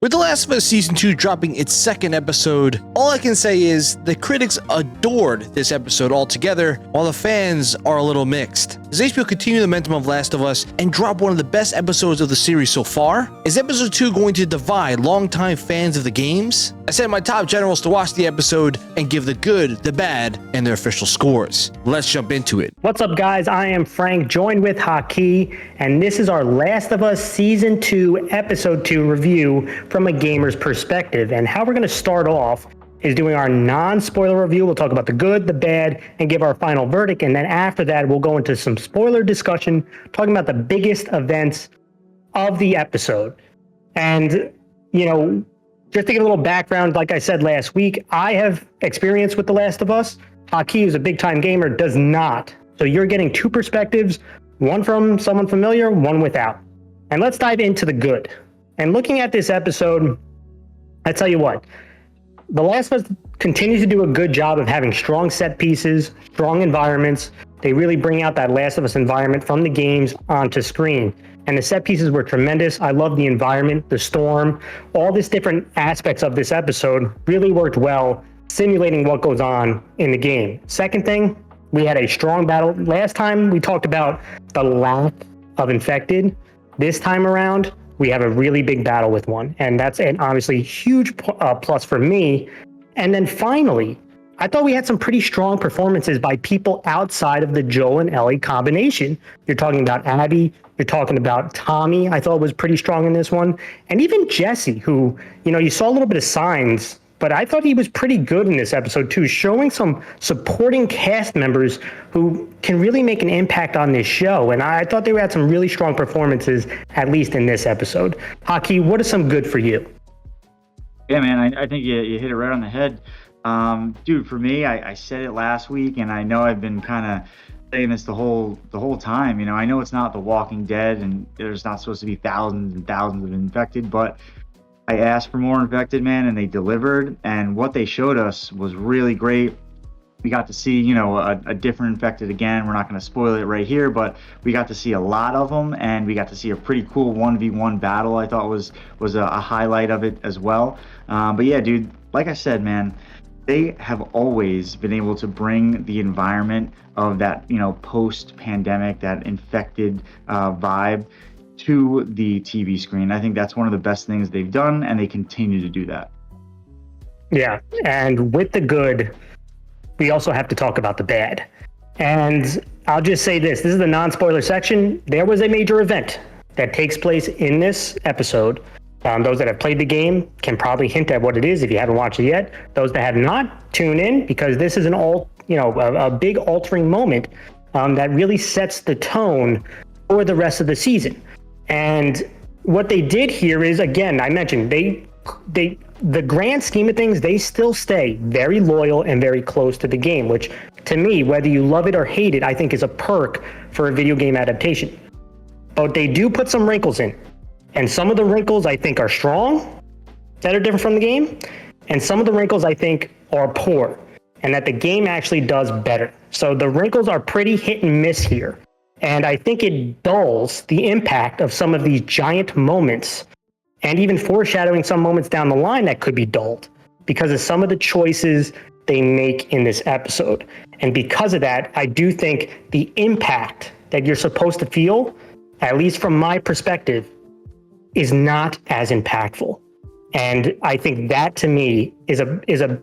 With The Last of Us Season 2 dropping its second episode, all I can say is the critics adored this episode altogether, while the fans are a little mixed. Does HBO continue the momentum of Last of Us and drop one of the best episodes of the series so far? Is episode 2 going to divide longtime fans of the games? I sent my top generals to watch the episode and give the good, the bad, and their official scores. Let's jump into it. What's up, guys? I am Frank, joined with Haki, and this is our Last of Us Season 2, Episode 2 review from a gamer's perspective. And how we're going to start off is doing our non-spoiler review. We'll talk about the good, the bad, and give our final verdict. And then after that, we'll go into some spoiler discussion, talking about the biggest events of the episode. And, you know, just to give a little background, like I said last week, I have experience with The Last of Us. Haki, who's a big-time gamer, does not. So you're getting two perspectives, one from someone familiar, one without. And let's dive into the good. And looking at this episode, I tell you what, The Last of Us continues to do a good job of having strong set pieces, strong environments. They really bring out that Last of Us environment from the games onto screen. And the set pieces were tremendous. I love the environment, the storm, all these different aspects of this episode really worked well, simulating what goes on in the game. Second thing, we had a strong battle. Last time we talked about the lack of infected. This time around, we have a really big battle with one, and that's an obviously huge plus for me. And then finally, I thought we had some pretty strong performances by people outside of the Joel and Ellie combination. You're talking about Abby, you're talking about Tommy, I thought was pretty strong in this one, and even Jesse, who, you know, you saw a little bit of signs, but I thought he was pretty good in this episode too, showing some supporting cast members who can really make an impact on this show. And I thought they had some really strong performances, at least in this episode. Haki, what is some good for you? Yeah, man, I think you hit it right on the head. Dude, for me, I said it last week, and I know I've been kind of saying this the whole time. You know, I know it's not The Walking Dead, and there's not supposed to be thousands and thousands of infected, but I asked for more infected, man, and they delivered. And what they showed us was really great. We got to see, you know, a different infected again. We're not going to spoil it right here, but we got to see a lot of them, and we got to see a pretty cool 1v1 battle. I thought was a highlight of it as well. But yeah, dude, like I said, man, they have always been able to bring the environment of that, you know, post-pandemic, that infected vibe to the TV screen. I think that's one of the best things they've done, and they continue to do that. Yeah, and with the good, we also have to talk about the bad. And I'll just say this is the non-spoiler section. There was a major event that takes place in this episode. Those that have played the game can probably hint at what it is if you haven't watched it yet. Those that have not, tune in, because this is a big altering moment that really sets the tone for the rest of the season. And what they did here is, again, I mentioned the grand scheme of things, they still stay very loyal and very close to the game, which to me, whether you love it or hate it, I think is a perk for a video game adaptation. But they do put some wrinkles in. And some of the wrinkles I think are strong, that are different from the game. And some of the wrinkles I think are poor, and that the game actually does better. So the wrinkles are pretty hit and miss here. And I think it dulls the impact of some of these giant moments, and even foreshadowing some moments down the line that could be dulled because of some of the choices they make in this episode. And because of that, I do think the impact that you're supposed to feel, at least from my perspective, is not as impactful. And I think that to me is a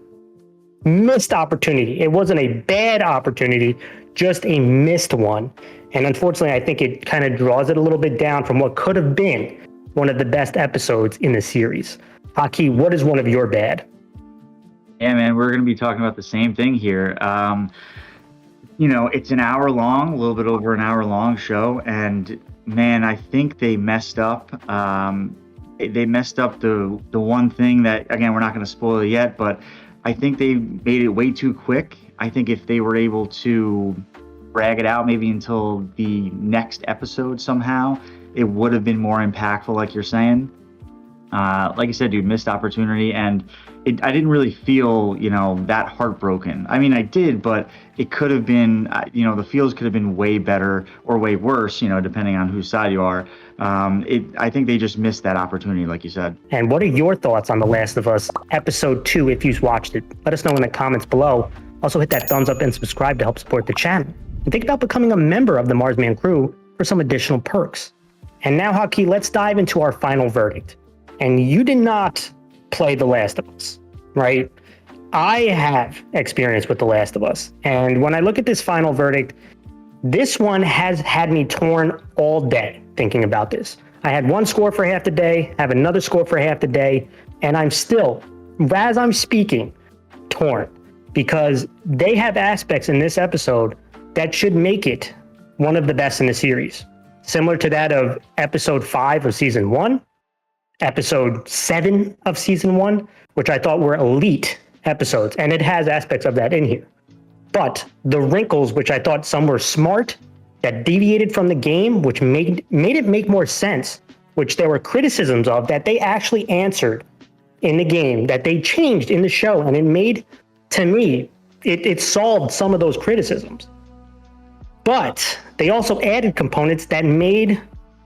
missed opportunity. It wasn't a bad opportunity, just a missed one. And unfortunately, I think it kind of draws it a little bit down from what could have been one of the best episodes in the series. Haki, what is one of your bad? Yeah, man, we're going to be talking about the same thing here. You know, it's an hour long, a little bit over an hour long show. And man, I think they messed up. They messed up the one thing that, again, we're not going to spoil it yet, but I think they made it way too quick. I think if they were able to drag it out maybe until the next episode somehow, it would have been more impactful, like you're saying. Like I said, dude, missed opportunity, and I didn't really feel, that heartbroken. I mean, I did, but it could have been, the feels could have been way better or way worse, depending on whose side you are. I think they just missed that opportunity, like you said. And what are your thoughts on The Last of Us episode 2 if you've watched it? Let us know in the comments below. Also hit that thumbs up and subscribe to help support the channel. And think about becoming a member of the Marsman crew for some additional perks. And now, Haki, let's dive into our final verdict. And you did not play The Last of Us, right? I have experience with The Last of Us. And when I look at this final verdict, this one has had me torn all day thinking about this. I had one score for half the day, have another score for half the day, and I'm still, as I'm speaking, torn. Because they have aspects in this episode that should make it one of the best in the series. Similar to that of episode 5 of season 1, episode 7 of season 1, which I thought were elite episodes, and it has aspects of that in here. But the wrinkles, which I thought some were smart, that deviated from the game, which made it make more sense, which there were criticisms of that they actually answered in the game, that they changed in the show, and it made, to me, it solved some of those criticisms. But they also added components that made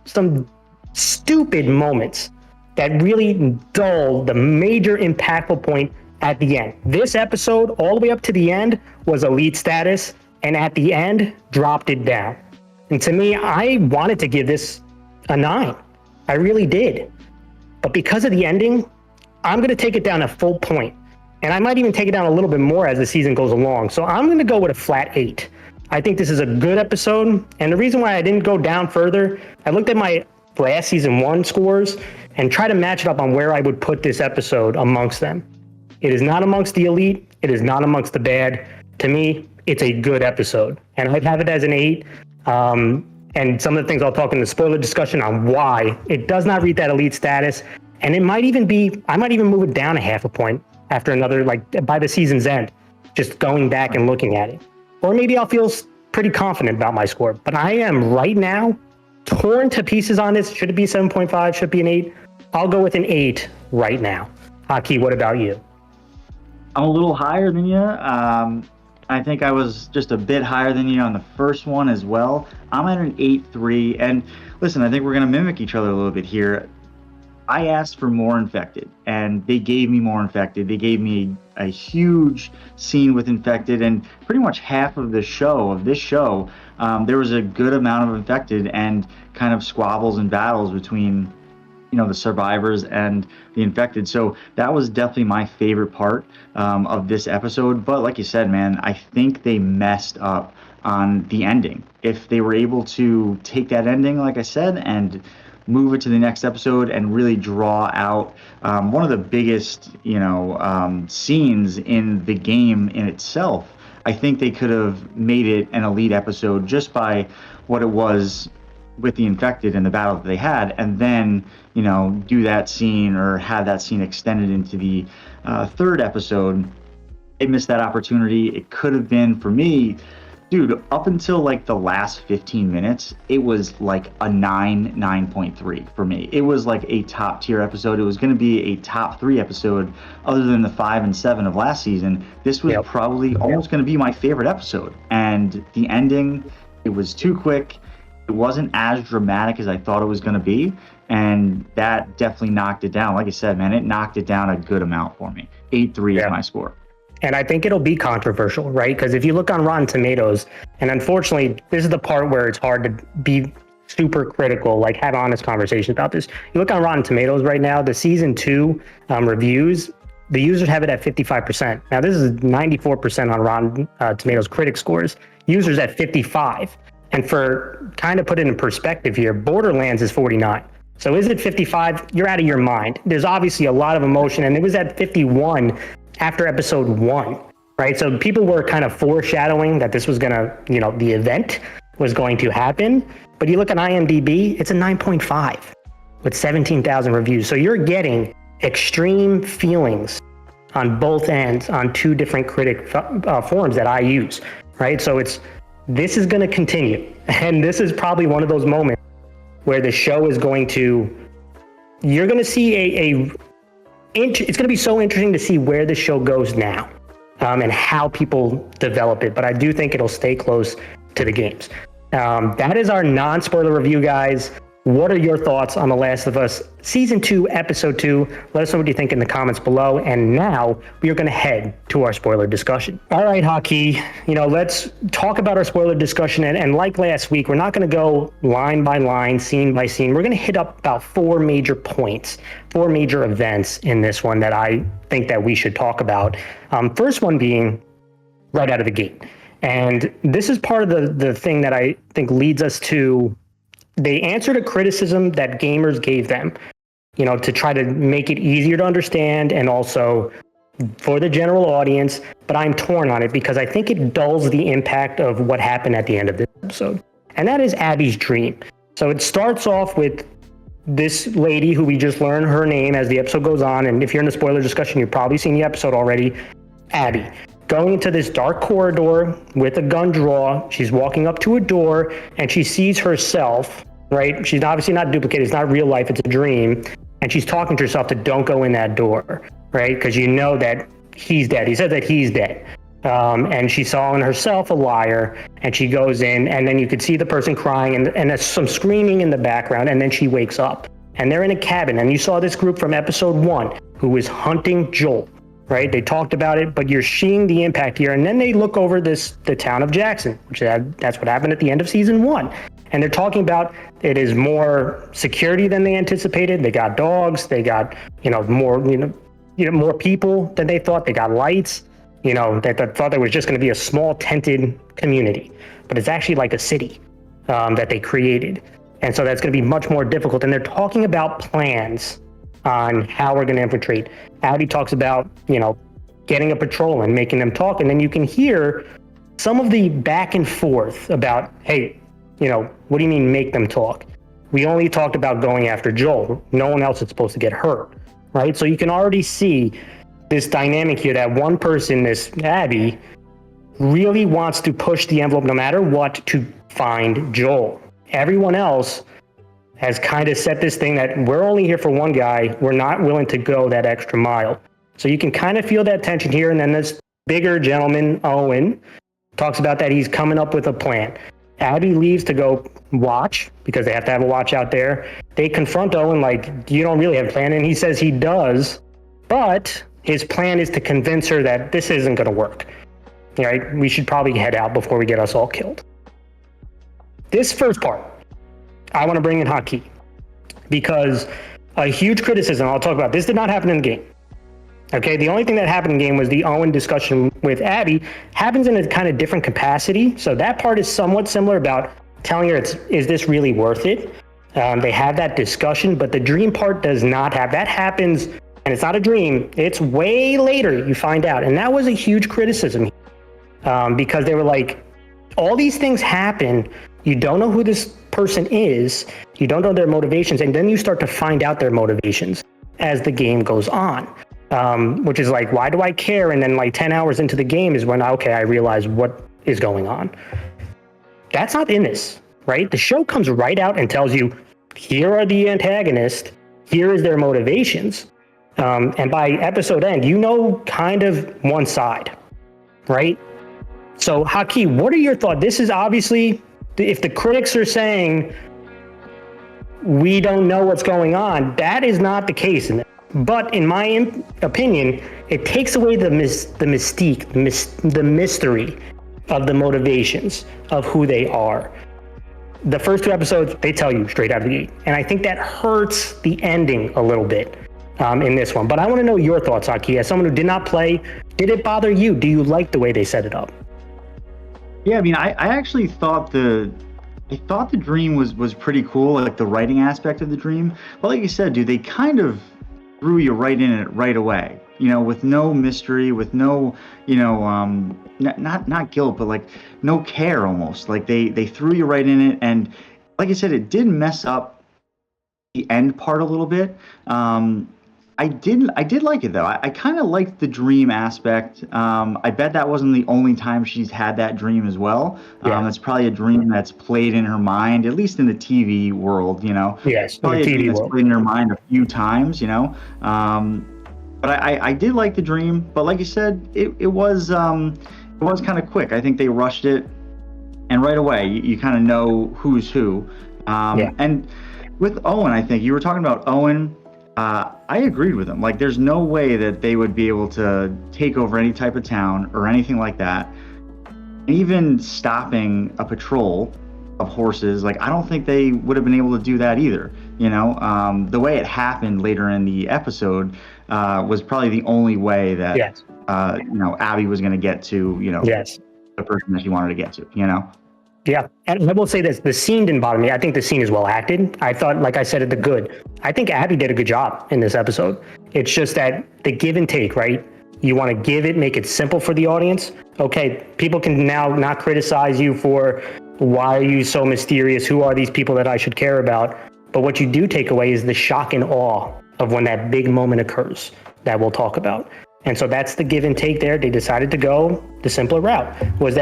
some stupid moments that really dulled the major impactful point at the end. This episode, all the way up to the end, was elite status, and at the end, dropped it down. And to me, I wanted to give this a 9. I really did. But because of the ending, I'm going to take it down a full point. And I might even take it down a little bit more as the season goes along. So I'm going to go with a flat 8. I think this is a good episode. And the reason why I didn't go down further, I looked at my last season 1 scores and try to match it up on where I would put this episode amongst them. It is not amongst the elite. It is not amongst the bad. To me, it's a good episode. And I'd have it as an 8. And some of the things I'll talk in the spoiler discussion on why it does not reach that elite status. And it might even be, I might even move it down a half a point after another, like by the season's end, just going back and looking at it. Or maybe I'll feel pretty confident about my score. But I am right now torn to pieces on this. Should it be 7.5? Should it be an 8? I'll go with an 8 right now. Haki, what about you? I'm a little higher than you. I think I was just a bit higher than you on the first one as well. I'm at an 8.3. And listen, I think we're going to mimic each other a little bit here. I asked for more infected, and they gave me more infected. They gave me a huge scene with infected, and pretty much half of this show, there was a good amount of infected and kind of squabbles and battles between, the survivors and the infected. So that was definitely my favorite part of this episode. But like you said, man, I think they messed up on the ending. If they were able to take that ending, like I said, and move it to the next episode and really draw out one of the biggest, scenes in the game in itself, I think they could have made it an elite episode just by what it was with the infected and the battle that they had, and then, do that scene or have that scene extended into the third episode. They missed that opportunity. It could have been, for me, dude, up until like the last 15 minutes, it was like a 9.3 for me. It was like a top tier episode. It was going to be a top 3 episode other than the 5 and 7 of last season. This was probably almost going to be my favorite episode. And the ending, it was too quick. It wasn't as dramatic as I thought it was going to be. And that definitely knocked it down. Like I said, man, it knocked it down a good amount for me. 8.3 is my score. And I think it'll be controversial, right? Because if you look on Rotten Tomatoes, and unfortunately, this is the part where it's hard to be super critical, like have honest conversations about this. You look on Rotten Tomatoes right now, the season 2 reviews, the users have it at 55%. Now, this is 94% on Rotten Tomatoes critic scores. Users at 55. And for kind of put it in perspective here, Borderlands is 49. So is it 55? You're out of your mind. There's obviously a lot of emotion, and it was at 51 after episode 1, right? So people were kind of foreshadowing that this was gonna, the event was going to happen. But you look at IMDb, it's a 9.5 with 17,000 reviews. So you're getting extreme feelings on both ends on 2 different critic forums that I use, right? So this is going to continue. And this is probably one of those moments where the show is going to you're going to see it's going to be so interesting to see where the show goes now, and how people develop it. But I do think it'll stay close to the games. That is our non-spoiler review, guys. What are your thoughts on The Last of Us Season 2, Episode 2? Let us know what you think in the comments below. And now we are going to head to our spoiler discussion. All right, Haki, let's talk about our spoiler discussion. And like last week, we're not going to go line by line, scene by scene. We're going to hit up about 4 major points, 4 major events in this one that I think that we should talk about. First one being right out of the gate. And this is part of the thing that I think leads us to, they answered a criticism that gamers gave them, to try to make it easier to understand and also for the general audience. But I'm torn on it because I think it dulls the impact of what happened at the end of this episode. And that is Abby's dream. So it starts off with this lady who we just learned her name as the episode goes on. And if you're in the spoiler discussion, you've probably seen the episode already. Abby going into this dark corridor with a gun draw. She's walking up to a door and she sees herself, right? She's obviously not duplicated. It's not real life. It's a dream. And she's talking to herself to don't go in that door, right? Because you know that he's dead. He said that he's dead. And she's calling herself a liar. And she goes in and then you could see the person crying and there's some screaming in the background. And then she wakes up and they're in a cabin. And you saw this group from episode 1 who is hunting Joel. Right, they talked about it, but you're seeing the impact here. And then they look over the town of Jackson, which that's what happened at the end of season 1. And they're talking about it is more security than they anticipated. They got dogs, they got more people than they thought. They got lights. They thought there was just going to be a small tented community, but it's actually like a city that they created. And so that's going to be much more difficult. And they're talking about plans on how we're going to infiltrate. Abby talks about, getting a patrol and making them talk. And then you can hear some of the back and forth about, hey, what do you mean make them talk? We only talked about going after Joel. No one else is supposed to get hurt, right? So you can already see this dynamic here that one person, this Abby, really wants to push the envelope no matter what to find Joel. Everyone else has kind of set this thing that we're only here for one guy. We're not willing to go that extra mile. So you can kind of feel that tension here. And then this bigger gentleman, Owen, talks about that he's coming up with a plan. Abby leaves to go watch because they have to have a watch out there. They confront Owen like, you don't really have a plan. And he says he does, but his plan is to convince her that this isn't going to work. Right? We should probably head out before we get us all killed. This first part, I want to bring in Haki because a huge criticism I'll talk about, this did not happen in the game. Okay, the only thing that happened in the game was the Owen discussion with Abby happens in a kind of different capacity. So that part is somewhat similar about telling her, is this really worth it? They have that discussion, but the dream part does not have. That happens, and it's not a dream. It's way later you find out. And that was a huge criticism because they were like, all these things happen. You don't know who this person is. You don't know their motivations. And then you start to find out their motivations as the game goes on, which is like, why do I care? And then like 10 hours into the game is when, okay, I realize what is going on. That's not in this, right? The show comes right out and tells you, here are the antagonists. Here is their motivations. And by episode end, kind of one side, right? So Haki, what are your thoughts? This is obviously, if the critics are saying we don't know what's going on, that is not the case. But in my opinion, it takes away the mystique, the mystery of the motivations of who they are. The first 2 episodes, they tell you straight out of the gate. And I think that hurts the ending a little bit in this one. But I want to know your thoughts, Haki. As someone who did not play, did it bother you? Do you like the way they set it up? Yeah, I mean, I actually thought the dream was pretty cool, like the writing aspect of the dream. But like you said, dude, they kind of threw you right in it right away. With no mystery, with no, not guilt, but like no care almost. Like they threw you right in it, and like I said, it did mess up the end part a little bit. I did like it though. I kind of liked the dream aspect. I bet that wasn't the only time she's had that dream as well. Yeah. It's probably a dream that's played in her mind, at least in the TV world. Yes, in the Probably a dream TV that's world. played in her mind a few times. But I did like the dream. But like you said, it was kind of quick. I think they rushed it, and right away you kind of know who's who. Yeah. And with Owen, I think you were talking about Owen. I agreed with him. Like, there's no way that they would be able to take over any type of town or anything like that. Even stopping a patrol of horses, like, I don't think they would have been able to do that either. The way it happened later in the episode was probably the only way that Yes. Abby was going to get to Yes. the person that she wanted to get to. Yeah, and I will say this: the scene didn't bother me. I think the scene is well acted. I thought, like I said, at the good. I think Abby did a good job in this episode. It's just that the give and take, right? You want to give it, make it simple for the audience. Okay, people can now not criticize you for why are you so mysterious? Who are these people that I should care about? But what you do take away is the shock and awe of when that big moment occurs that we'll talk about. And so that's the give and take there. They decided to go the simpler route. Was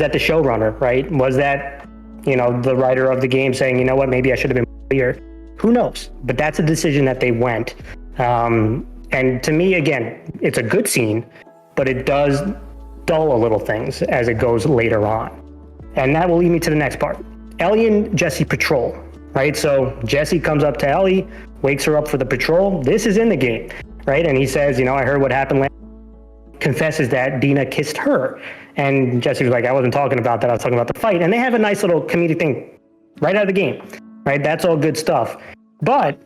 that the showrunner, right? Was that, the writer of the game saying, you know what, maybe I should have been clear? Who knows? But that's a decision that they went. And to me, again, it's a good scene, but it does dull a little things as it goes later on. And that will lead me to the next part. Ellie and Jesse patrol, right? So Jesse comes up to Ellie, wakes her up for the patrol. This is in the game, right? And he says, I heard what happened last. Confesses that Dina kissed her. And Jesse was like, I wasn't talking about that. I was talking about the fight. And they have a nice little comedic thing right out of the game, right? That's all good stuff. But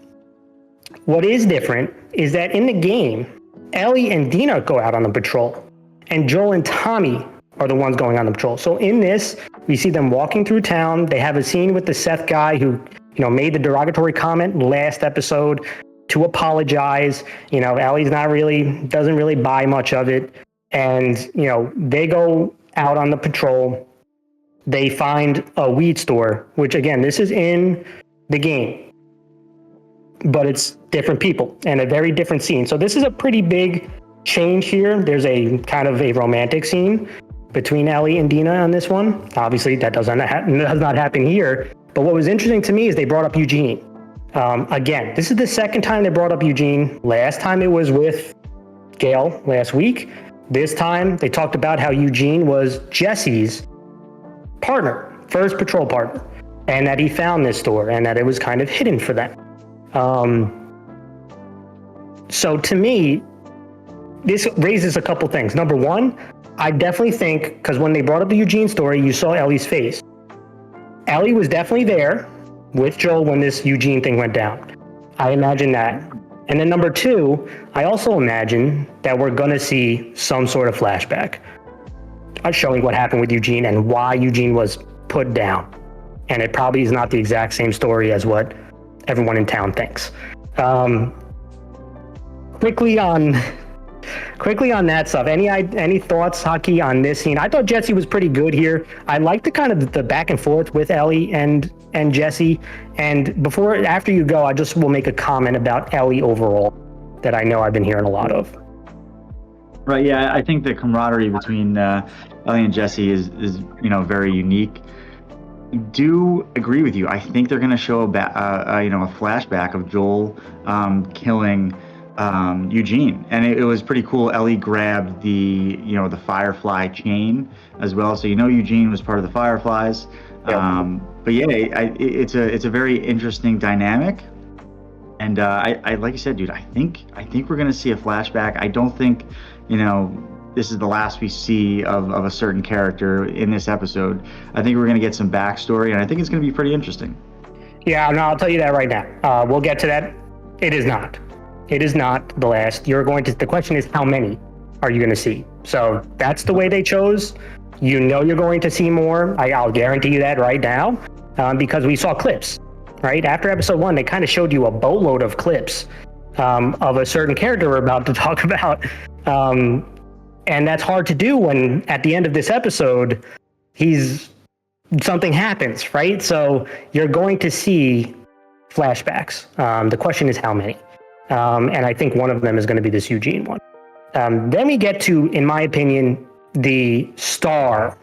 what is different is that in the game, Ellie and Dina go out on the patrol, and Joel and Tommy are the ones going on the patrol. So in this, we see them walking through town. They have a scene with the Seth guy who, made the derogatory comment last episode to apologize. Ellie's doesn't really buy much of it. And, they go out on the patrol. They find a weed store, which again, this is in the game, but it's different people and a very different scene. So this is a pretty big change here. There's a kind of a romantic scene between Ellie and Dina on this one. Obviously that does not happen here. But what was interesting to me is they brought up Eugene. Again, this is the second time they brought up Eugene. Last time it was with Gail last week. This time they talked about how Eugene was Jesse's partner, first patrol partner, and that he found this store and that it was kind of hidden for them. So to me, this raises a couple things. Number one, I definitely think, because when they brought up the Eugene story, you saw Ellie's face. Ellie was definitely there with Joel when this Eugene thing went down. I imagine that. And then number two, I also imagine that we're going to see some sort of flashback showing what happened with Eugene and why Eugene was put down. And it probably is not the exact same story as what everyone in town thinks. Quickly on that stuff. Any thoughts, Haki, on this scene? I thought Jesse was pretty good here. I like the kind of the back and forth with Ellie and Jesse. And after you go, I just will make a comment about Ellie overall that I know I've been hearing a lot of. Right. Yeah, I think the camaraderie between Ellie and Jesse is very unique. I do agree with you. I think they're going to show a flashback of Joel killing Eugene, and it was pretty cool. Ellie grabbed the Firefly chain as well, so Eugene was part of the Fireflies. Yep. But yeah, it's a very interesting dynamic, and I like you said, dude. I think we're gonna see a flashback. I don't think this is the last we see of a certain character in this episode. I think we're gonna get some backstory, and I think it's gonna be pretty interesting. Yeah, no, I'll tell you that right now. We'll get to that. It is not the last. The question is, how many are you going to see? So that's the way they chose. You're going to see more. I'll guarantee you that right now, because we saw clips, right? After episode 1, they kind of showed you a boatload of clips of a certain character we're about to talk about. And that's hard to do when at the end of this episode, something happens, right? So you're going to see flashbacks. The question is how many? And I think one of them is going to be this Eugene one. Then we get to, in my opinion, the star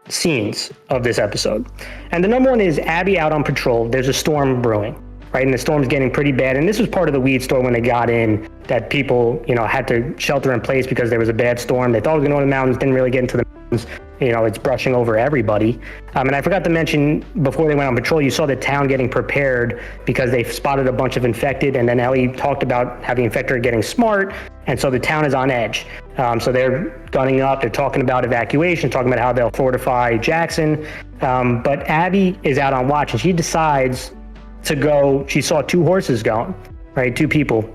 scenes of this episode. And the number one is Abby out on patrol. There's a storm brewing, right? And the storm's getting pretty bad. And this was part of the weed store when they got in, that people, had to shelter in place because there was a bad storm. They thought it was going to go to the mountains, didn't really get into the mountains. It's brushing over everybody. And I forgot to mention, before they went on patrol, you saw the town getting prepared because they spotted a bunch of infected. And then Ellie talked about how the infected are getting smart. And so the town is on edge. So they're gunning up. They're talking about evacuation, talking about how they'll fortify Jackson. But Abby is out on watch, and she decides to go. She saw two horses going, right? Two people.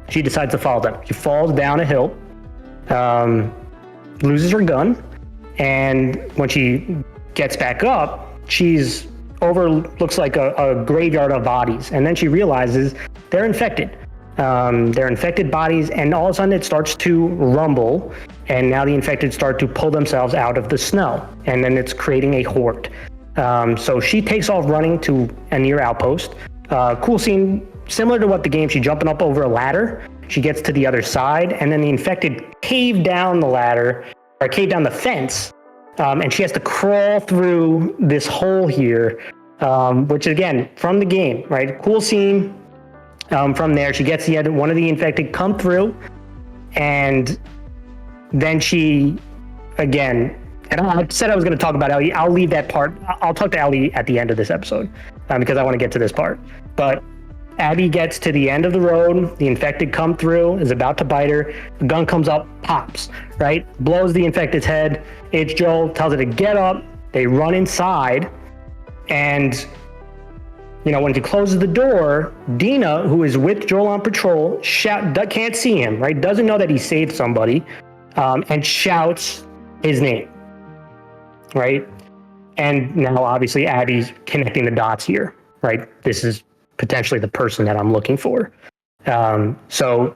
She decides to follow them. She falls down a hill, loses her gun. And when she gets back up, she's looks like a graveyard of bodies. And then she realizes they're infected. They're infected bodies, and all of a sudden it starts to rumble, and now the infected start to pull themselves out of the snow, and then it's creating a horde. So she takes off running to a near outpost. Cool scene, similar to what the game, she's jumping up over a ladder. She gets to the other side, and then the infected cave down the ladder, or cave down the fence, and she has to crawl through this hole here, which again, from the game, right? Cool scene. From there, she gets one of the infected come through, and then she, again, and I said I was going to talk about Ellie. I'll leave that part. I'll talk to Ellie at the end of this episode because I want to get to this part. But Abby gets to the end of the road. The infected come through, is about to bite her. The gun comes up, pops, right? Blows the infected's head. It's Joel, tells her to get up. They run inside, and when she closes the door, Dina, who is with Joel on patrol, can't see him, right? Doesn't know that he saved somebody, and shouts his name, right? And now, obviously, Abby's connecting the dots here, right? This is potentially the person that I'm looking for. So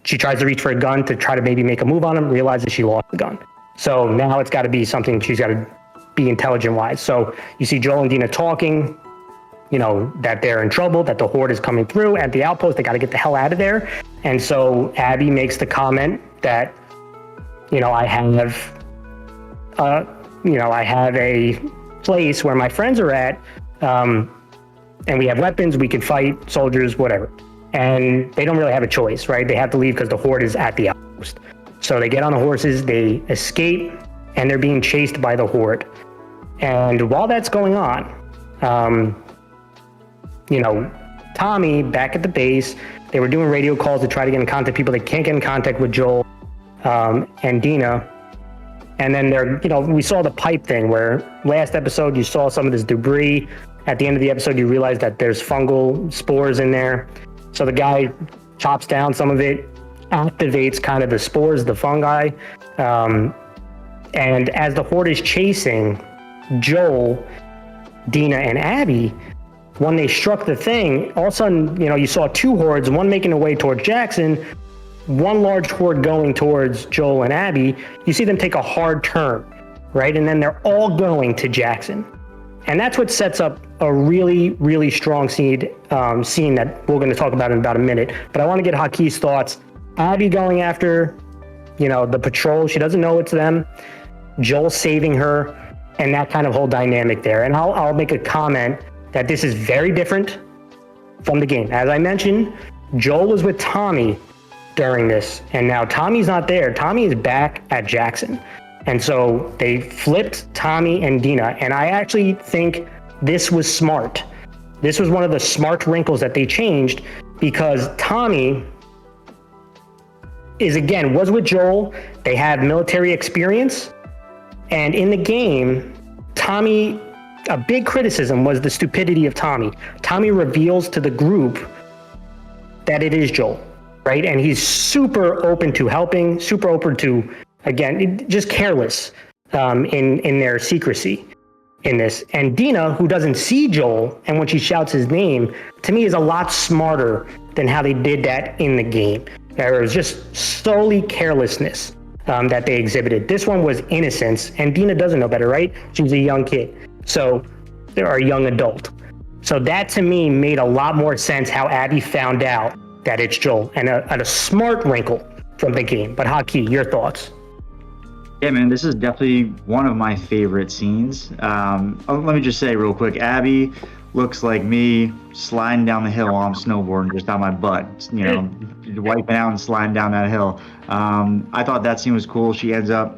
she tries to reach for a gun to try to maybe make a move on him, realizes she lost the gun. So now it's got to be something she's got to be intelligent-wise. So you see Joel and Dina talking, that they're in trouble, that the horde is coming through at the outpost. They got to get the hell out of there. And so Abby makes the comment that, I have a place where my friends are at, and we have weapons, we can fight soldiers, whatever. And they don't really have a choice, right? They have to leave because the horde is at the outpost. So they get on the horses, they escape, and they're being chased by the horde. And while that's going on, Tommy back at the base, they were doing radio calls to try to get in contact with people. They can't get in contact with Joel and Dina. And then we saw the pipe thing where last episode you saw some of this debris. At the end of the episode, you realize that there's fungal spores in there. So the guy chops down some of it, activates kind of the spores, the fungi. And as the horde is chasing Joel, Dina, and Abby, when they struck the thing, all of a sudden, you saw two hordes, one making their way towards Jackson, one large horde going towards Joel and Abby. You see them take a hard turn, right? And then they're all going to Jackson. And that's what sets up a really, really strong scene that we're going to talk about in about a minute. But I want to get Haki's thoughts. Abby going after, the patrol. She doesn't know it's them. Joel saving her, and that kind of whole dynamic there. And I'll make a comment that this is very different from the game. As I mentioned, Joel was with Tommy during this, and now Tommy's not there. Tommy is back at Jackson. And so they flipped Tommy and Dina, and I actually think this was smart. This was one of the smart wrinkles that they changed, because Tommy was with Joel. They have military experience, and in the game, Tommy, a big criticism was the stupidity of Tommy. Tommy reveals to the group that it is Joel, right? And he's super open to helping, super open to, again, just careless in their secrecy in this. And Dina, who doesn't see Joel, and when she shouts his name, to me is a lot smarter than how they did that in the game. There was just solely carelessness that they exhibited. This one was innocence, and Dina doesn't know better, right? She's a young kid. So they're a young adult. So that to me made a lot more sense how Abby found out that it's Joel, and a smart wrinkle from the game. But Haki, your thoughts? Yeah, man, this is definitely one of my favorite scenes. Let me just say real quick, Abby looks like me sliding down the hill while I'm snowboarding just on my butt, wiping out and sliding down that hill. I thought that scene was cool. She ends up,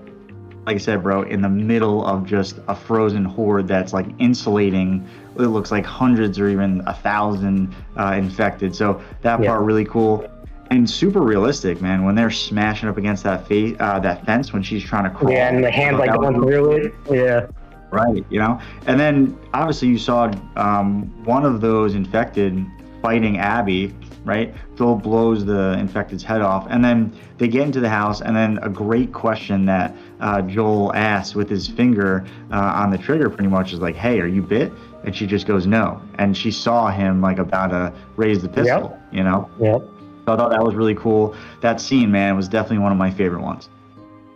like I said, bro, in the middle of just a frozen horde that's like insulating. It looks like hundreds or even 1,000 infected. So that part really cool. And super realistic, man. When they're smashing up against that fence when she's trying to crawl. Yeah, and the hand like going through it. Yeah. Right, And then obviously you saw one of those infected fighting Abby, right? Joel blows the infected's head off, and then they get into the house, and then a great question that Joel asks with his finger on the trigger pretty much is like, "Hey, are you bit?" And she just goes, "No." And she saw him like about to raise the pistol, Yep. So I thought that was really cool. That scene, man, was definitely one of my favorite ones.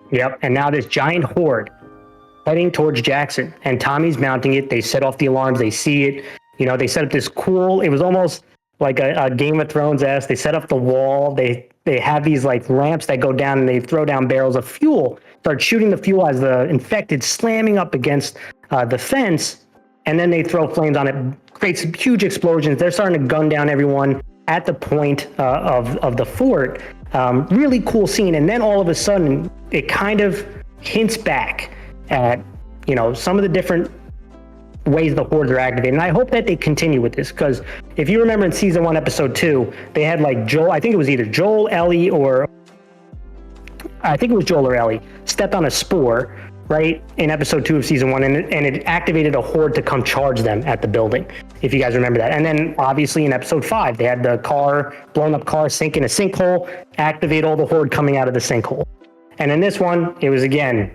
Yep. And now this giant horde heading towards Jackson, and Tommy's mounting it. They set off the alarms. They see it. They set up this cool. It was almost like a Game of Thrones-esque. They set up the wall. They have these like ramps that go down, and they throw down barrels of fuel. Start shooting the fuel as the infected slamming up against the fence, and then they throw flames on it. Creates huge explosions. They're starting to gun down everyone at the point of the fort. Really cool scene. And then all of a sudden, it kind of hints back at, some of the different ways the hordes are activated. And I hope that they continue with this, because if you remember in season 1, episode 2, they had like Joel, I think it was either Joel, Ellie, or I think it was Joel or Ellie, stepped on a spore, right, in episode 2 of season 1, and it activated a horde to come charge them at the building, if you guys remember that. And then obviously in episode 5, they had the blown up car sink in a sinkhole, activate all the horde coming out of the sinkhole. And in this one, it was again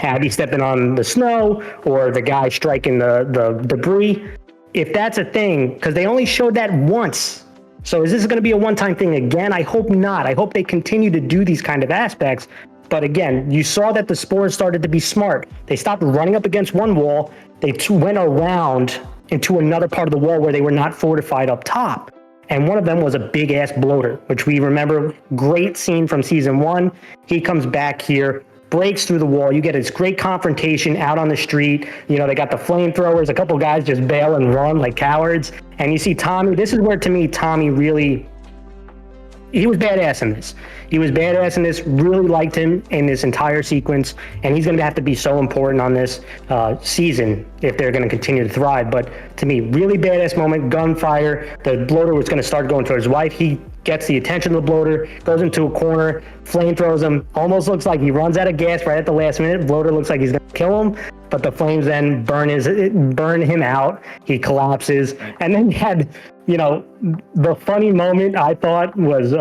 Abby stepping on the snow, or the guy striking the debris. If that's a thing, because they only showed that once. So is this going to be a one-time thing again? I hope not. I hope they continue to do these kind of aspects. But again, you saw that the spores started to be smart. They stopped running up against one wall. They went around into another part of the wall where they were not fortified up top. And one of them was a big-ass bloater, which we remember, great scene from season 1. He comes back here, breaks through the wall. You get this great confrontation out on the street. They got the flamethrowers. A couple guys just bail and run like cowards. And you see Tommy. This is where, to me, Tommy really... He was badass in this. Really liked him in this entire sequence. And he's going to have to be so important on this season if they're going to continue to thrive. But to me, really badass moment, gunfire. The bloater was going to start going towards his wife. He gets the attention of the bloater, goes into a corner, flame throws him. Almost looks like he runs out of gas right at the last minute. Bloater looks like he's going to kill him. But the flames then burn him out. He collapses. And then you had... the funny moment I thought was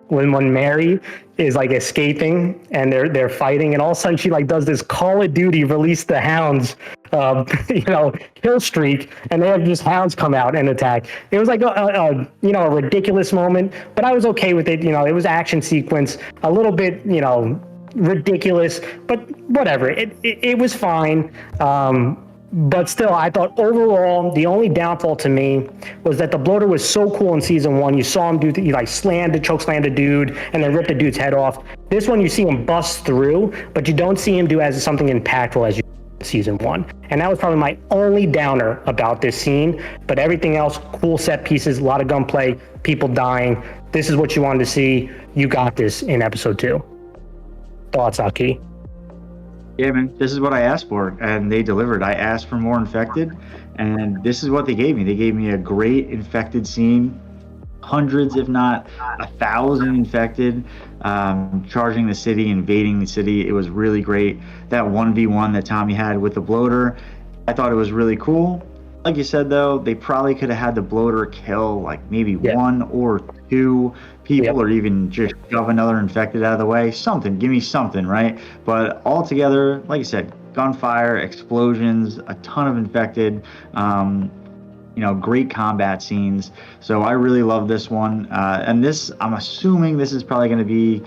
when Mary is like escaping and they're fighting, and all of a sudden she like does this Call of Duty release the hounds kill streak, and they have just hounds come out and attack. It was like a ridiculous moment, but I was okay with it. It was action sequence, a little bit ridiculous, but whatever. It was fine. But still, I thought overall, the only downfall to me was that the bloater was so cool in season 1. You saw him choke slam the dude, and then rip the dude's head off. This one, you see him bust through, but you don't see him do as something impactful as you did in season 1. And that was probably my only downer about this scene. But everything else, cool set pieces, a lot of gunplay, people dying. This is what you wanted to see. You got this in episode 2. Thoughts, Aki? Yeah, man, this is what I asked for, and they delivered. I asked for more infected, and this is what they gave me. They gave me a great infected scene, hundreds, if not 1,000 infected, charging the city, invading the city. It was really great. That 1v1 that Tommy had with the bloater, I thought it was really cool. Like you said, though, they probably could have had the bloater kill like maybe 1 or 2 people, or even just shove another infected out of the way. Something, give me something, right? But altogether, like you said, gunfire, explosions, a ton of infected, great combat scenes. So I really love this one. And this, I'm assuming this is probably going to be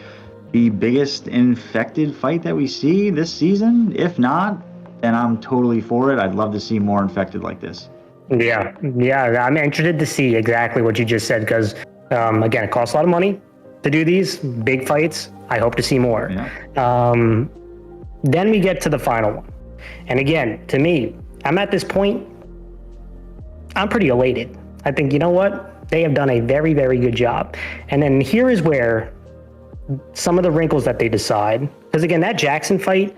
the biggest infected fight that we see this season. If not, then I'm totally for it. I'd love to see more infected like this. Yeah. I'm interested to see exactly what you just said, because Again, it costs a lot of money to do these big fights. I hope to see more. Yeah. Then we get to the final one. And again, to me, I'm at this point, I'm pretty elated. I think, you know what? They have done a very, very good job. And then here is where some of the wrinkles that they decide, because again, that Jackson fight,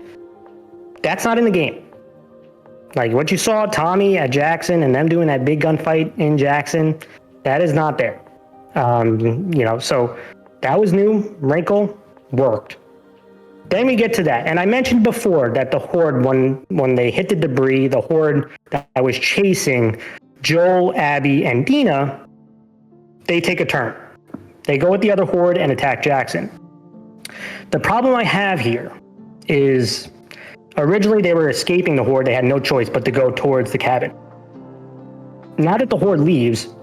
that's not in the game. Like what you saw Tommy at Jackson and them doing that big gunfight in Jackson, that is not there. So that was new, wrinkle, worked. Then we get to that. And I mentioned before that the Horde, when they hit the debris, the Horde that was chasing Joel, Abby, and Dina, they take a turn. They go with the other Horde and attack Jackson. The problem I have here is originally they were escaping the Horde. They had no choice but to go towards the cabin. Now that the Horde leaves,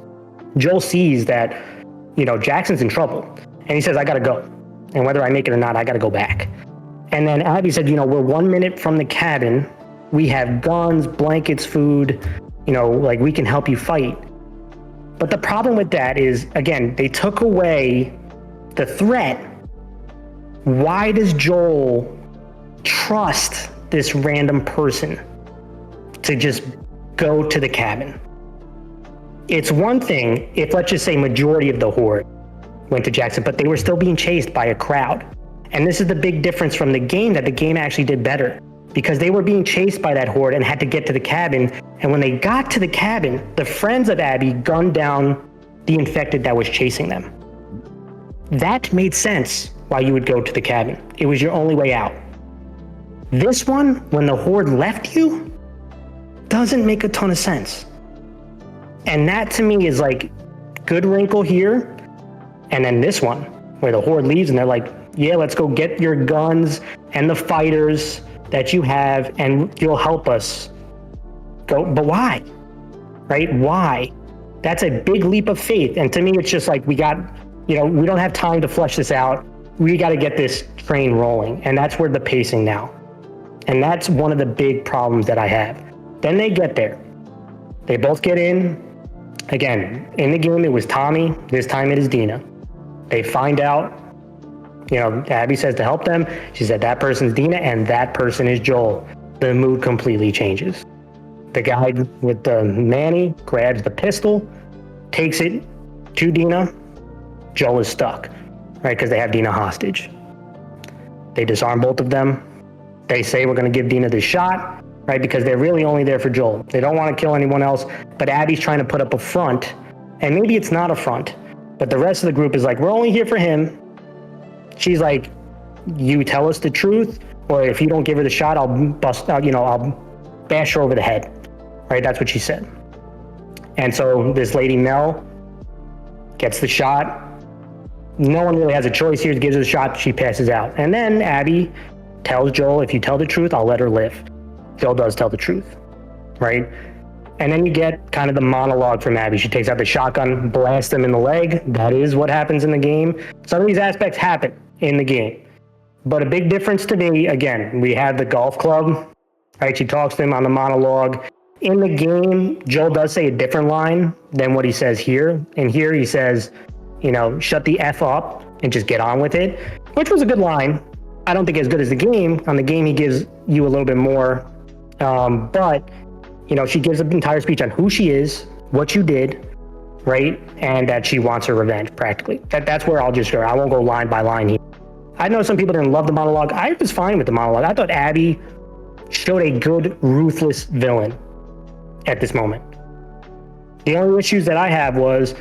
Joel sees that, Jackson's in trouble. And he says, I got to go. And whether I make it or not, I got to go back. And then Abby said, we're 1 minute from the cabin. We have guns, blankets, food, we can help you fight. But the problem with that is, again, they took away the threat. Why does Joel trust this random person to just go to the cabin? It's one thing if, let's just say, majority of the Horde went to Jackson, but they were still being chased by a crowd. And this is the big difference from the game, that the game actually did better, because they were being chased by that Horde and had to get to the cabin. And when they got to the cabin, the friends of Abby gunned down the infected that was chasing them. That made sense why you would go to the cabin. It was your only way out. This one, when the Horde left you, doesn't make a ton of sense. And that to me is like good wrinkle here. And then this one, where the Horde leaves and they're like, yeah, let's go get your guns and the fighters that you have and you'll help us. Go, but why? Right? Why? That's a big leap of faith. And to me, it's just like, we don't have time to flesh this out. We got to get this train rolling. And that's where the pacing now. And that's one of the big problems that I have. Then they get there. They both get in. Again, in the game, it was Tommy. This time it is Dina. They find out, Abby says to help them. She said that person's Dina and that person is Joel. The mood completely changes. The guy with the Manny grabs the pistol, takes it to Dina. Joel is stuck, right? Because they have Dina hostage. They disarm both of them. They say, we're going to give Dina the shot, right? Because they're really only there for Joel. They don't want to kill anyone else, but Abby's trying to put up a front. And maybe it's not a front, but the rest of the group is like, we're only here for him. She's like, you tell us the truth, or if you don't give her the shot, I'll bust out, I'll bash her over the head. Right? That's what she said. And so this lady, Mel, gets the shot. No one really has a choice here. Gives her the shot. She passes out. And then Abby tells Joel, if you tell the truth, I'll let her live. Joel does tell the truth. Right? And then you get kind of the monologue from Abby. She takes out the shotgun, blasts him in the leg. That is what happens in the game. Some of these aspects happen in the game. But a big difference to me, again, we have the golf club, right? She talks to him on the monologue. In the game, Joel does say a different line than what he says here. And here he says, shut the F up and just get on with it, which was a good line. I don't think as good as the game. On the game, he gives you a little bit more. But she gives an entire speech on who she is, what you did, right? And that she wants her revenge, practically. That's where I'll just go. I won't go line by line here. I know some people didn't love the monologue. I was fine with the monologue. I thought Abby showed a good, ruthless villain at this moment. The only issues that I have was,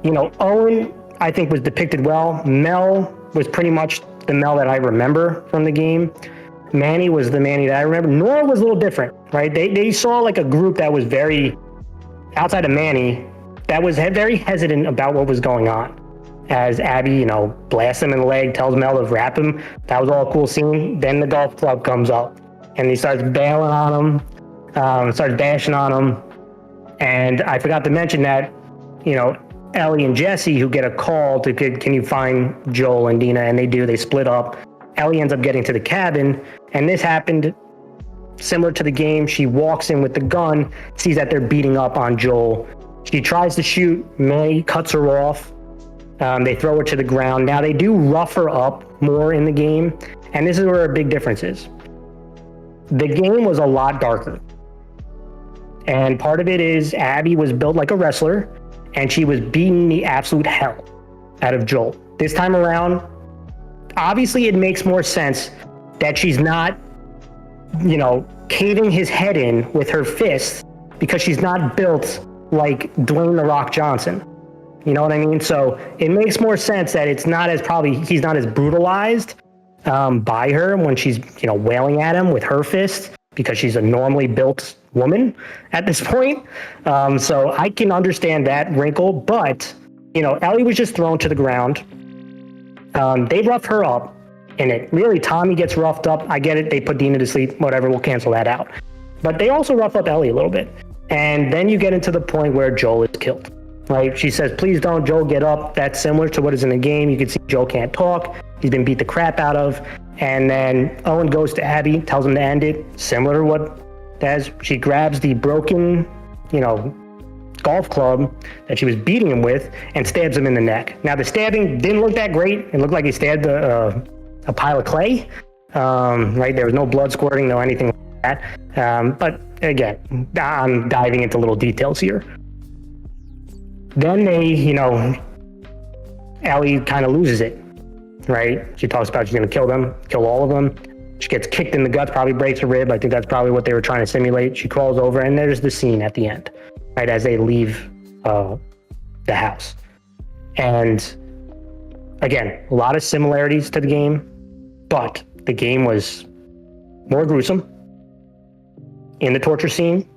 Owen, I think, was depicted well. Mel was pretty much the Mel that I remember from the game. Manny was the Manny that I remember. Nora was a little different, right? They saw like a group that was very, outside of Manny, that was very hesitant about what was going on. As Abby, blasts him in the leg, tells Mel to wrap him. That was all a cool scene. Then the golf club comes up and he starts bailing on him, starts bashing on him. And I forgot to mention that, Ellie and Jesse, who get a call to, can you find Joel and Dina? And they do, they split up. Ellie ends up getting to the cabin, and this happened similar to the game. She walks in with the gun, sees that they're beating up on Joel. She tries to shoot. May cuts her off. They throw her to the ground. Now, they do rough her up more in the game, and this is where a big difference is. The game was a lot darker. And part of it is Abby was built like a wrestler, and she was beating the absolute hell out of Joel. This time around, obviously it makes more sense that she's not, caving his head in with her fists, because she's not built like Dwayne "The Rock" Johnson. You know what I mean? So it makes more sense that he's not as brutalized by her when she's, wailing at him with her fists, because she's a normally built woman at this point. So I can understand that wrinkle, but, Ellie was just thrown to the ground. They rough her up in it. Really, Tommy gets roughed up. I get it. They put Dina to sleep. Whatever. We'll cancel that out. But they also rough up Ellie a little bit. And then you get into the point where Joel is killed, right? She says, please don't, Joel, get up. That's similar to what is in the game. You can see Joel can't talk. He's been beat the crap out of. And then Owen goes to Abby, tells him to end it. Similar to what as she grabs the broken, golf club that she was beating him with and stabs him in the neck. Now, the stabbing didn't look that great. It looked like he stabbed a pile of clay, right? There was no blood squirting, no anything like that. But again, I'm diving into little details here. Then they, Ellie kind of loses it, right? She talks about she's going to kill all of them. She gets kicked in the guts, probably breaks a rib. I think that's probably what they were trying to simulate. She crawls over, and there's the scene at the end, right, as they leave the house. And again, a lot of similarities to the game, but the game was more gruesome. In the torture scene,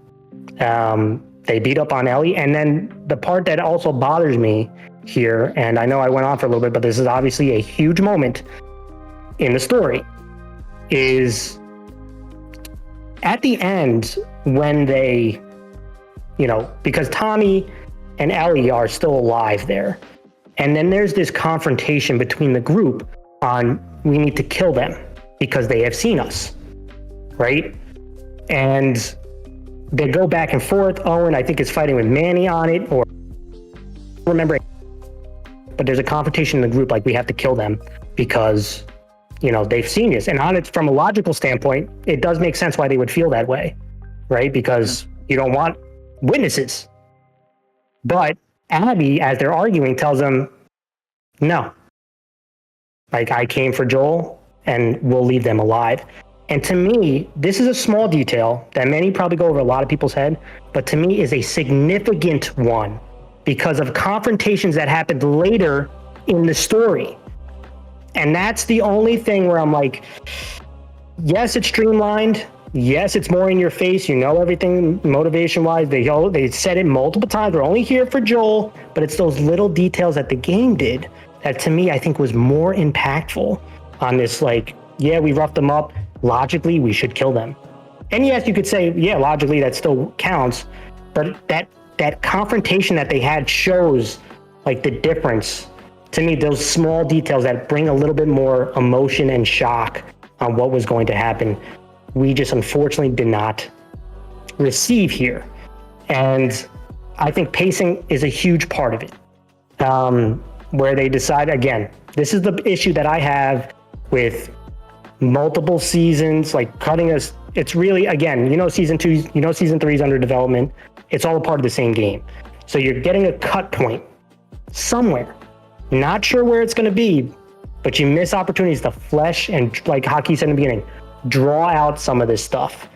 they beat up on Ellie. And then the part that also bothers me here, and I know I went on for a little bit, but this is obviously a huge moment in the story, is at the end when they, because Tommy and Ellie are still alive there. And then there's this confrontation between the group on, we need to kill them because they have seen us, right? And they go back and forth. Owen, I think, is fighting with Manny on it, or remember, but there's a confrontation in the group, like, we have to kill them because, they've seen us. And on it, from a logical standpoint, it does make sense why they would feel that way, right? Because you don't want witnesses. But Abby, as they're arguing, tells them, no. Like, I came for Joel, and we'll leave them alive. And to me, this is a small detail that many probably go over a lot of people's head, but to me is a significant one because of confrontations that happened later in the story. And that's the only thing where I'm like, yes, it's streamlined. Yes, it's more in your face. Everything motivation-wise. They said it multiple times. We're only here for Joel, but it's those little details that the game did that to me I think was more impactful on this, like, yeah, we roughed them up. Logically, we should kill them. And yes, you could say, yeah, logically that still counts, but that confrontation that they had shows like the difference. To me, those small details that bring a little bit more emotion and shock on what was going to happen, we just unfortunately did not receive here. And I think pacing is a huge part of it. Where they decide, again, this is the issue that I have with multiple seasons, like cutting us. It's really, again, season 2, season 3 is under development. It's all a part of the same game. So you're getting a cut point somewhere. Not sure where it's going to be, but you miss opportunities to flesh and, like Haki said in the beginning, draw out some of this stuff.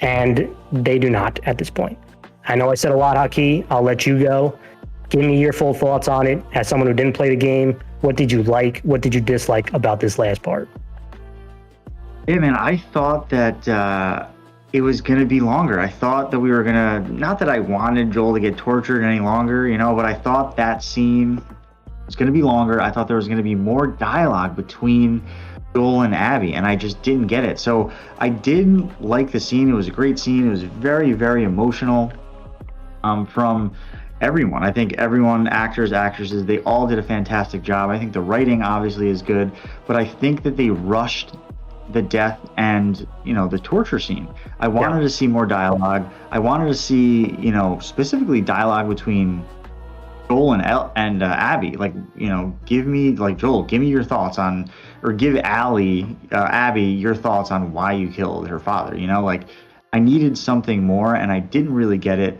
And they do not at this point. I know I said a lot, Haki. I'll let you go. Give me your full thoughts on it. As someone who didn't play the game, what did you like? What did you dislike about this last part? Yeah, man, I thought that it was going to be longer. I thought that we were going to, not that I wanted Joel to get tortured any longer, but I thought that scene was going to be longer. I thought there was going to be more dialogue between Joel and Abby, and I just didn't get it. So I did like the scene. It was a great scene. It was very, very emotional from everyone. I think everyone, actors, actresses, they all did a fantastic job. I think the writing obviously is good, but I think that they rushed the death and the torture scene. I wanted to see more dialogue. I wanted to see specifically dialogue between Joel and Abby. Like, give me, like, Joel, give me your thoughts on, or give Abby your thoughts on why you killed her father. Like, I needed something more, and I didn't really get it.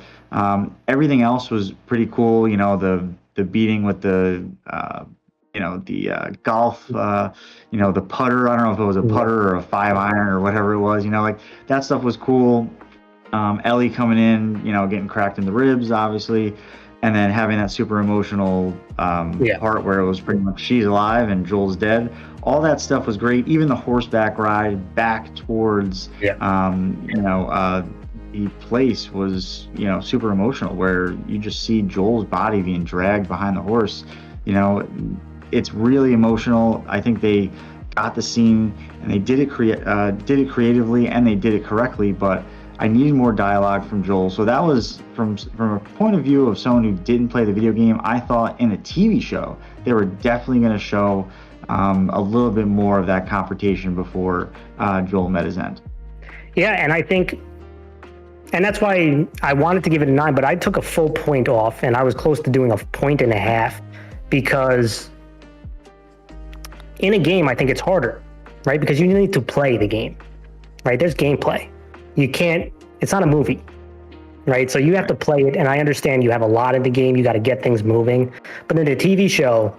Everything else was pretty cool. The beating with the golf, the putter. I don't know if it was a putter or a 5-iron or whatever it was. Like, that stuff was cool. Ellie coming in, getting cracked in the ribs, obviously, and then having that super emotional part where it was pretty much she's alive and Joel's dead. All that stuff was great. Even the horseback ride back towards, the place was, super emotional, where you just see Joel's body being dragged behind the horse. It's really emotional. I think they got the scene and they did it creatively, and they did it correctly, but I needed more dialogue from Joel. So that was from a point of view of someone who didn't play the video game. I thought in a TV show they were definitely going to show a little bit more of that confrontation before Joel met his end. Yeah, and I think, and that's why I wanted to give it a 9, but I took a full point off, and I was close to doing a 1.5, because in a game, I think it's harder, right? Because you need to play the game, right? There's gameplay. You can't, it's not a movie, right? So you have to play it, and I understand you have a lot in the game, you got to get things moving. But in a TV show,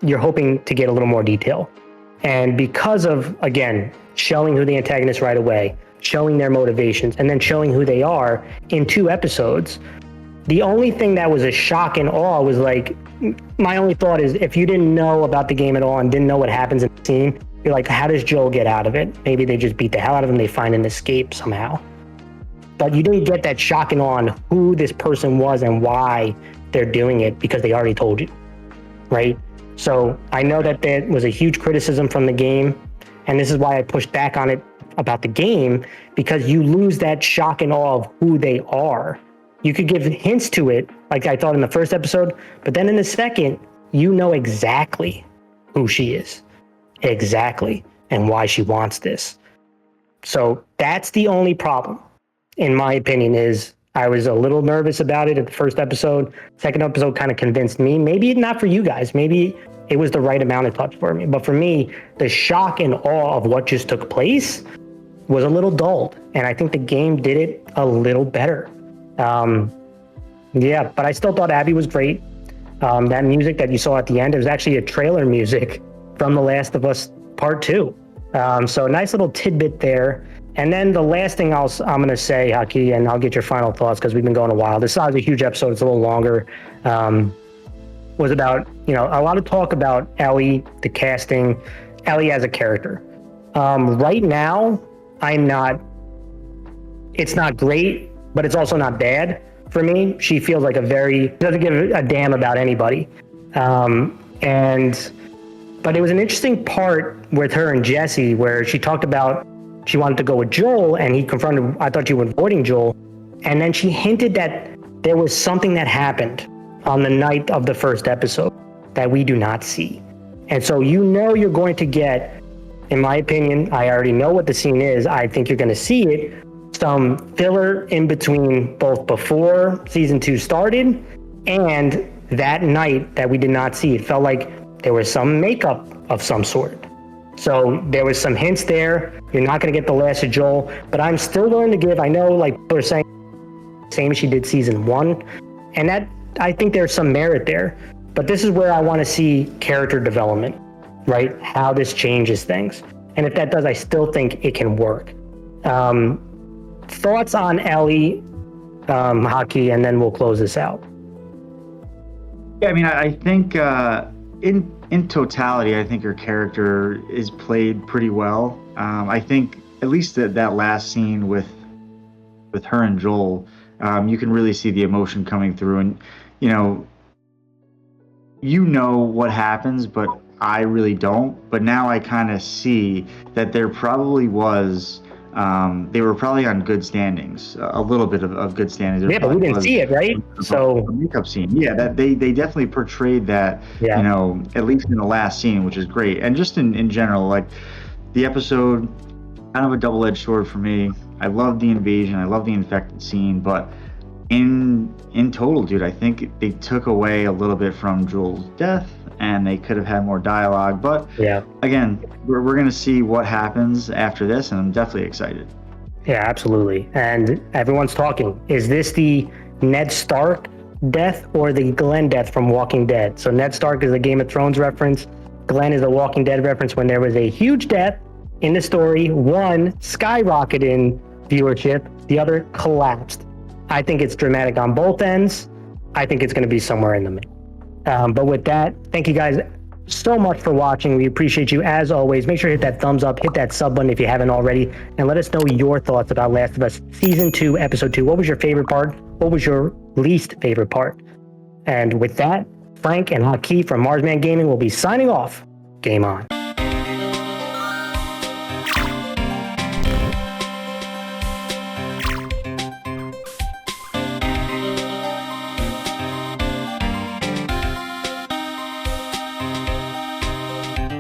you're hoping to get a little more detail. And because of, again, showing who the antagonist right away, showing their motivations, and then showing who they are in 2 episodes, the only thing that was a shock and awe was, like, my only thought is, if you didn't know about the game at all and didn't know what happens in the scene, you're like, how does Joel get out of it? Maybe they just beat the hell out of him, they find an escape somehow. But you didn't get that shock and awe on who this person was and why they're doing it, because they already told you, right? So I know that there was a huge criticism from the game, and this is why I pushed back on it about the game, because you lose that shock and awe of who they are. You could give hints to it, like I thought in the first episode, but then in the second, you know exactly who she is, exactly, and why she wants this. So that's the only problem, in my opinion, is I was a little nervous about it at the first episode. Second episode kind of convinced me. Maybe not for you guys. Maybe it was the right amount of touch for me. But for me, the shock and awe of what just took place was a little dulled. And I think the game did it a little better. But I still thought Abby was great. That music that you saw at the end, it was actually a trailer music from The Last of Us Part 2. So a nice little tidbit there. And then the last thing I'm going to say, Haki, and I'll get your final thoughts because we've been going a while. This is a huge episode. It's a little longer. Was about, a lot of talk about Ellie, the casting, Ellie as a character. Right now, it's not great, but it's also not bad for me. She feels like doesn't give a damn about anybody. But it was an interesting part with her and Jesse where she talked about she wanted to go with Joel, and he confronted, I thought you were avoiding Joel. And then she hinted that there was something that happened on the night of the first episode that we do not see. And so you're going to get, in my opinion, I already know what the scene is. I think you're going to see it, some filler in between both before season 2 started and that night that we did not see. It felt like there was some makeup of some sort. So there was some hints there. You're not going to get the last of Joel, but I'm still going to give, I know, like we're saying, same as she did season 1, and that, I think there's some merit there, but this is where I want to see character development, right? How this changes things. And if that does, I still think it can work. Thoughts on Ellie, Haki, and then we'll close this out. Yeah, I mean, I think in totality, I think her character is played pretty well. I think at least that last scene with her and Joel, you can really see the emotion coming through, and you know what happens, but I really don't. But now I kind of see that there probably was. They were probably on good standings, a little bit of good standings. Yeah, but we didn't see it, right? So the makeup scene, yeah, that they definitely portrayed that, at least in the last scene, which is great. And just in general, like the episode, kind of a double-edged sword for me. I love the invasion. I love the infected scene, but in total, dude, I think they took away a little bit from Joel's death, and they could have had more dialogue. But Yeah. again, we're going to see what happens after this, and I'm definitely excited. Yeah, absolutely. And everyone's talking. Is this the Ned Stark death or the Glenn death from Walking Dead? So Ned Stark is a Game of Thrones reference. Glenn is a Walking Dead reference when there was a huge death in the story. One skyrocketed in viewership, the other collapsed. I think it's dramatic on both ends. I think it's going to be somewhere in the middle. But with that, thank you guys so much for watching. We appreciate you as always. Make sure to hit that thumbs up, hit that sub button if you haven't already, and let us know your thoughts about Last of Us Season 2, Episode 2. What was your favorite part? What was your least favorite part? And with that, Frank and Haki from Marsman Gaming will be signing off. Game on.